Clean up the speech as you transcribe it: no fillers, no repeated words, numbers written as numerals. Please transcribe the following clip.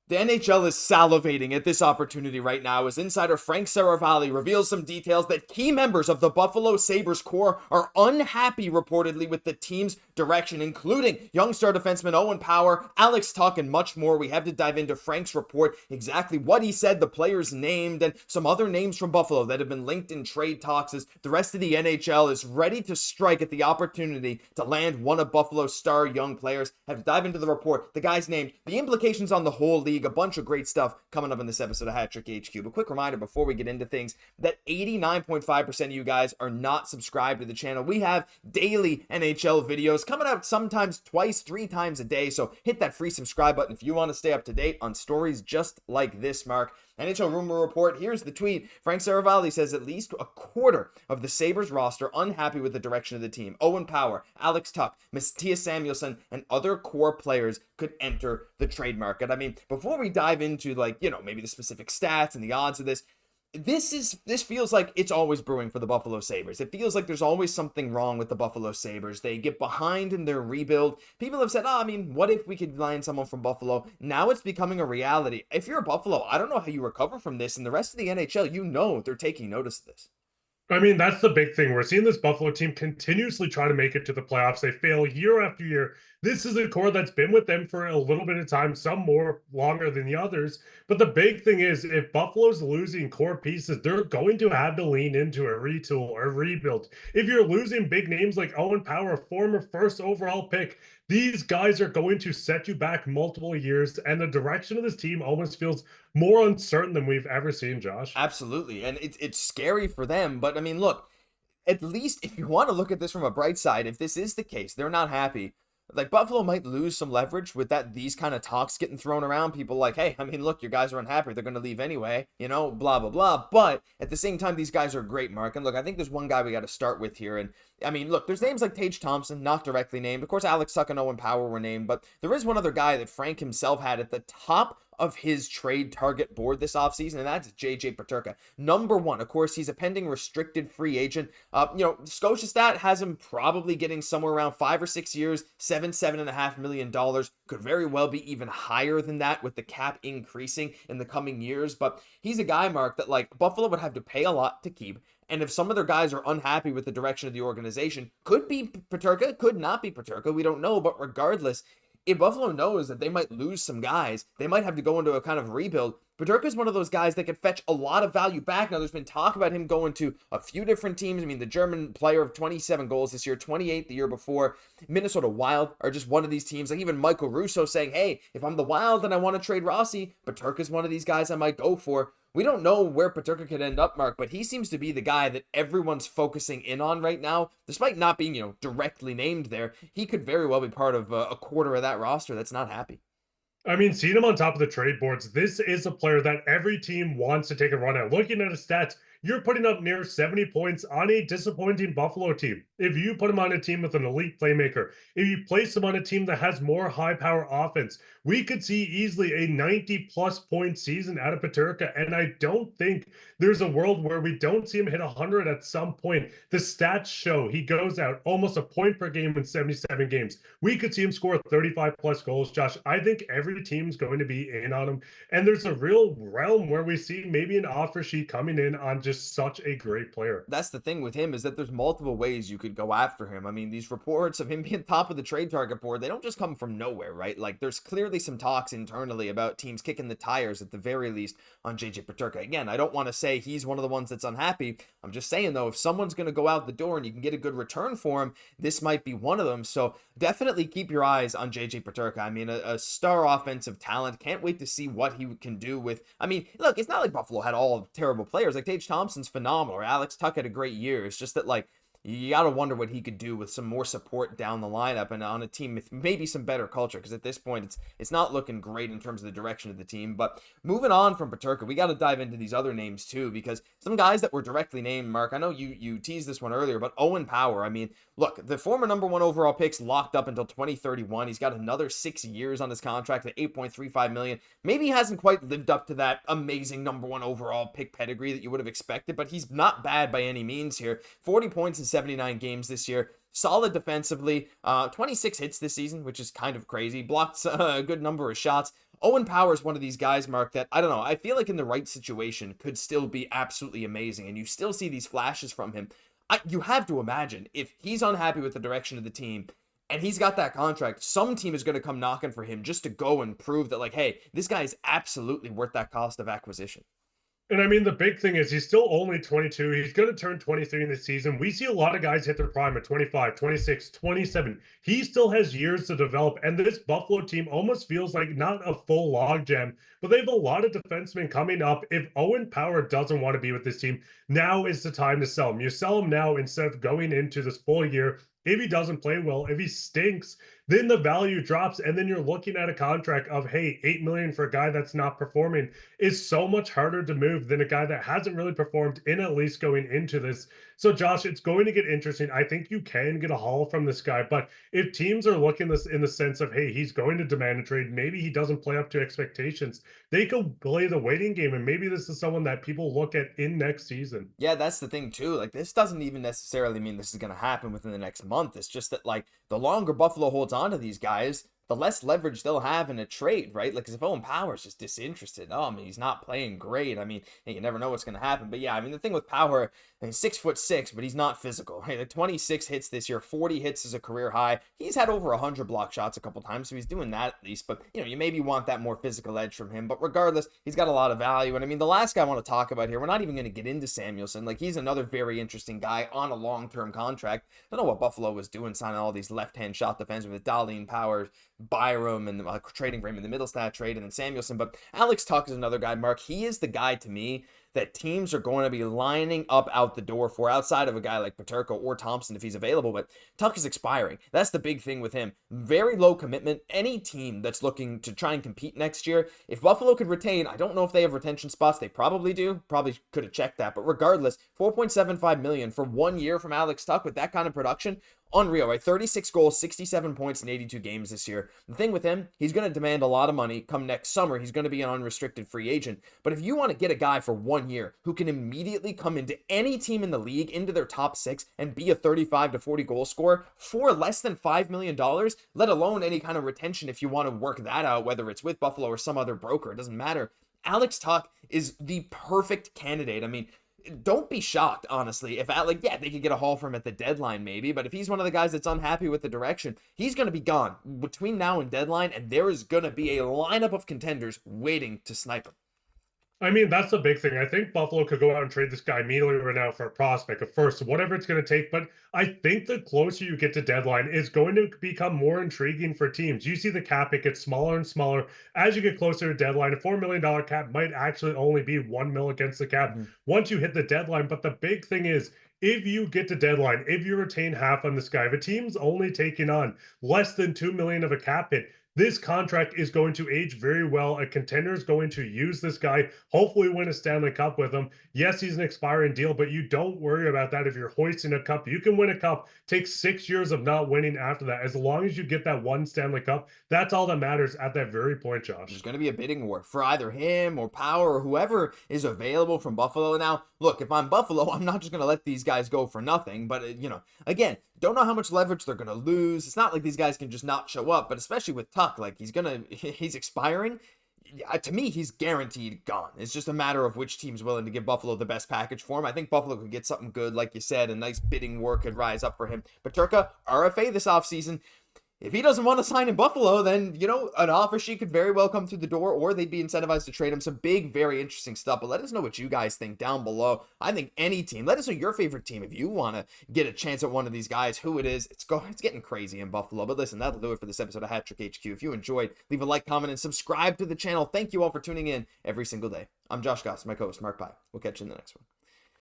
The NHL is salivating at this opportunity right now as insider Frank Saravalli reveals some details that key members of the Buffalo Sabres core are unhappy reportedly with the team's direction, including young star defenseman Owen Power, Alex Tuch, and much more. We have to dive into Frank's report, exactly what he said, the players named, and some other names from Buffalo that have been linked in trade talks as the rest of the NHL is ready to strike at the opportunity to land one of Buffalo's star young players. Have to dive into the report, the guys named, the implications on the whole league, a bunch of great stuff coming up in this episode of Hat Trick HQ. But quick reminder before we get into things that 89.5% of you guys are not subscribed to the channel. We have daily NHL videos coming out sometimes twice, 3 times a day. So hit that free subscribe button if you want to stay up to date on stories just like this, Mark. NHL Rumor Report, here's the tweet. Frank Saravalli says at least a quarter of the Sabres roster unhappy with the direction of the team. Owen Power, Alex Tuch, Mattias Samuelsson, and other core players could enter the trade market. I mean, before we dive into maybe the specific stats and the odds of this feels like it's always brewing for the Buffalo Sabres. It feels like there's always something wrong with the Buffalo Sabres. They get behind in their rebuild. People have said, what if we could land someone from Buffalo? Now it's becoming a reality. If you're Buffalo, I don't know how you recover from this, and the rest of the NHL, they're taking notice of this. I mean, that's the big thing. We're seeing this Buffalo team continuously try to make it to the playoffs. They fail year after year. This is a core that's been with them for a little bit of time, some more longer than the others. But the big thing is, if Buffalo's losing core pieces, they're going to have to lean into a retool or rebuild. If you're losing big names like Owen Power, a former first overall pick, these guys are going to set you back multiple years, and the direction of this team almost feels more uncertain than we've ever seen, Josh. Absolutely. And it's scary for them. But I mean, look, at least if you want to look at this from a bright side, if this is the case, they're not happy. Like, Buffalo might lose some leverage with these kind of talks getting thrown around. People like, hey, I mean, look, your guys are unhappy. They're going to leave anyway, blah, blah, blah. But at the same time, these guys are great, Mark. And look, I think there's one guy we got to start with here. And I mean, look, there's names like Tage Thompson, not directly named. Of course, Alex Tuch and Owen Power were named. But there is one other guy that Frank himself had at the top of his trade target board this offseason, and that's JJ Peterka. Number one, of course, he's a pending restricted free agent. Scotia Stat has him probably getting somewhere around 5 or 6 years, $7.5 million. Could very well be even higher than that with the cap increasing in the coming years. But he's a guy, Mark, that Buffalo would have to pay a lot to keep. And if some of their guys are unhappy with the direction of the organization, could be Peterka, could not be Peterka, we don't know. But regardless, if Buffalo knows that they might lose some guys, they might have to go into a kind of rebuild. Peterka is one of those guys that could fetch a lot of value back. Now, there's been talk about him going to a few different teams. I mean, the German player of 27 goals this year, 28 the year before. Minnesota Wild are just one of these teams. Like even Michael Russo saying, hey, if I'm the Wild and I want to trade Rossi, Peterka is one of these guys I might go for. We don't know where Peterka could end up, Mark, but he seems to be the guy that everyone's focusing in on right now. Despite not being, directly named there, he could very well be part of a quarter of that roster that's not happy. I mean, seeing him on top of the trade boards, this is a player that every team wants to take a run at. Looking at his stats, you're putting up near 70 points on a disappointing Buffalo team. If you put him on a team with an elite playmaker, if you place him on a team that has more high-power offense, we could see easily a 90-plus point season out of Peterka, and I don't think there's a world where we don't see him hit 100 at some point. The stats show he goes out almost a point per game in 77 games. We could see him score 35-plus goals, Josh. I think every team's going to be in on him, and there's a real realm where we see maybe an offer sheet coming in on just such a great player. That's the thing with him, is that there's multiple ways you could go after him. I mean, these reports of him being top of the trade target board, they don't just come from nowhere, right? Like, there's clearly some talks internally about teams kicking the tires at the very least on JJ Peterka. Again, I don't want to say he's one of the ones that's unhappy. I'm just saying, though, if someone's going to go out the door and you can get a good return for him, this might be one of them. So definitely keep your eyes on JJ Peterka. I mean, a star offensive talent. Can't wait to see what he can do with, I mean, look, it's not like Buffalo had all terrible players. Like, Tage Thompson's phenomenal, or Alex Tuch had a great year. It's just that, you got to wonder what he could do with some more support down the lineup and on a team with maybe some better culture, because at this point it's not looking great in terms of the direction of the team. But moving on from Peterka, we got to dive into these other names too, because some guys that were directly named, Mark, I know you teased this one earlier, but Owen Power, I mean, look, the former number 1 overall pick's locked up until 2031. He's got another 6 years on his contract at $8.35 million. Maybe he hasn't quite lived up to that amazing number 1 overall pick pedigree that you would have expected, but he's not bad by any means here. 40 points in 79 games this year. Solid defensively, 26 hits this season, which is kind of crazy. Blocked a good number of shots. Owen Power is one of these guys, Mark, that I don't know. I feel like in the right situation could still be absolutely amazing, and you still see these flashes from him. You have to imagine if he's unhappy with the direction of the team and he's got that contract, some team is going to come knocking for him just to go and prove that, like, hey, this guy is absolutely worth that cost of acquisition. And I mean, the big thing is he's still only 22. He's going to turn 23 in the season. We see a lot of guys hit their prime at 25, 26, 27. He still has years to develop. And this Buffalo team almost feels like not a full logjam, but they have a lot of defensemen coming up. If Owen Power doesn't want to be with this team, now is the time to sell him. You sell him now instead of going into this full year. If he doesn't play well, if he stinks, then the value drops, and then you're looking at a contract of, hey, $8 million for a guy that's not performing is so much harder to move than a guy that hasn't really performed in at least going into this. So, Josh, it's going to get interesting. I think you can get a haul from this guy, but if teams are looking this in the sense of, hey, he's going to demand a trade, maybe he doesn't play up to expectations, they could play the waiting game, and maybe this is someone that people look at in next season. Yeah, that's the thing too. Like, this doesn't even necessarily mean this is going to happen within the next month. It's just that, like, the longer Buffalo holds on to these guys, the less leverage they'll have in a trade, right? Like, 'cause if Owen Power is just disinterested, I mean, he's not playing great. I mean, you never know what's going to happen. But yeah, I mean, the thing with Power, I mean, 6'6", but he's not physical. Right? Like, 26 hits this year, 40 hits is a career high. He's had over 100 block shots a couple times, so he's doing that at least. But, you maybe want that more physical edge from him. But regardless, he's got a lot of value. And I mean, the last guy I want to talk about here, we're not even going to get into Samuelsson. Like, he's another very interesting guy on a long-term contract. I don't know what Buffalo was doing signing all these left-hand shot defensemen with Darlene Power, Byram, and trading for him in the Middlestat trade, and then Samuelsson. But Alex Tuch is another guy, Mark. He is the guy to me that teams are going to be lining up out the door for, outside of a guy like Peterka or Thompson if he's available. But Tuch is expiring. That's the big thing with him. Very low commitment. Any team that's looking to try and compete next year, if Buffalo could retain, I don't know if they have retention spots. They probably do. Probably could have checked that. But regardless, $4.75 million for 1 year from Alex Tuch with that kind of production, unreal, right? 36 goals, 67 points in 82 games this year. The thing with him, he's going to demand a lot of money come next summer. He's going to be an unrestricted free agent. But if you want to get a guy for 1 year who can immediately come into any team in the league, into their top six, and be a 35 to 40 goal scorer for less than $5 million, let alone any kind of retention if you want to work that out, whether it's with Buffalo or some other broker, it doesn't matter. Alex Tuch is the perfect candidate. I mean, don't be shocked, honestly, if yeah, they could get a haul for him at the deadline maybe, but if he's one of the guys that's unhappy with the direction, he's going to be gone between now and deadline, and there is going to be a lineup of contenders waiting to snipe him. I mean, that's the big thing. I think Buffalo could go out and trade this guy immediately right now for a prospect, a first, whatever it's going to take. But I think the closer you get to deadline, it's going to become more intriguing for teams. You see the cap, it gets smaller and smaller as you get closer to deadline. A $4 million cap might actually only be $1 million against the cap once you hit the deadline. But the big thing is, if you get to deadline, if you retain half on this guy, if a team's only taking on less than $2 million of a cap hit, this contract is going to age very well. A contender is going to use this guy, hopefully win a Stanley Cup with him. Yes, he's an expiring deal, but you don't worry about that if you're hoisting a cup. You can win a cup, take 6 years of not winning after that. As long as you get that one Stanley Cup, that's all that matters at that very point, Josh. There's going to be a bidding war for either him or Power or whoever is available from Buffalo. Now, look, if I'm Buffalo, I'm not just going to let these guys go for nothing. But, again, don't know how much leverage they're going to lose. It's not like these guys can just not show up, but especially with Tuch, like he's expiring. To me, he's guaranteed gone. It's just a matter of which team's willing to give Buffalo the best package for him. I think Buffalo could get something good, like you said, a nice bidding war could rise up for him. Peterka, RFA this offseason. If he doesn't want to sign in Buffalo, then, an offer sheet could very well come through the door, or they'd be incentivized to trade him. Some big, very interesting stuff. But let us know what you guys think down below. I think any team, let us know your favorite team. If you want to get a chance at one of these guys, who it is, it's getting crazy in Buffalo. But listen, that'll do it for this episode of Hat Trick HQ. If you enjoyed, leave a like, comment, and subscribe to the channel. Thank you all for tuning in every single day. I'm Josh Gosse, my co-host, Mark Pye. We'll catch you in the next one.